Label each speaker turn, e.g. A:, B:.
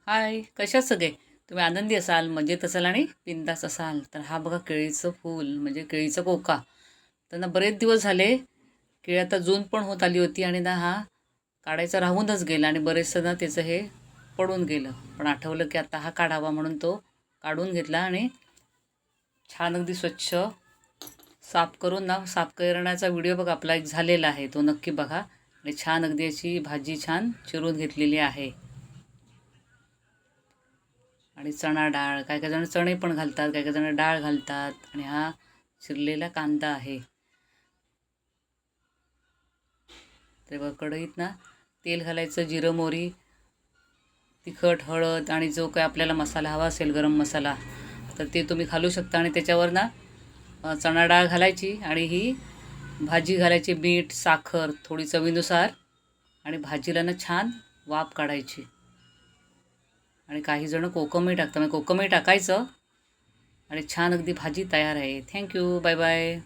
A: हाय, कशा सगळे तुम्ही आनंदी असाल, मजेत असाल आणि बिंदास असाल. तर हा बघा केळीचं फूल म्हणजे केळीचा कोका. त्यांना बरेच दिवस झाले. केळी आता जून पण होत आली होती आणि ना हा काढायचा राहूनच गेला आणि बरेचसं ना त्याचं हे पडून गेलं. पण आठवलं की आता हा काढावा म्हणून तो काढून घेतला आणि छान अगदी स्वच्छ साफ करून ना, साफ करण्याचा व्हिडिओ बघा आपला एक झालेला आहे, तो नक्की बघा. आणि छान अगदी अशी भाजी छान चिरून घेतलेली आहे. आणि चणा डाळ, काही काही जण चणे पण घालतात, काही काही जण डाळ घालतात. आणि हा चिरलेला कांदा आहे. तेव्हा कढईत ना तेल घालायचं, जिरं मोहरी, तिखट, हळद आणि जो काही आपल्याला मसाला हवा असेल, गरम मसाला, तर ते तुम्ही घालू शकता. आणि त्याच्यावर ना चणा डाळ घालायची आणि ही भाजी घालायची, मीठ, साखर थोडी चवीनुसार. आणि भाजीला ना छान वाफ काढायची. आणि काही जण कोकमही टाकतात, म्हणजे कोकमही टाकायचं. आणि छान अगदी भाजी तयार आहे. Thank you, bye bye.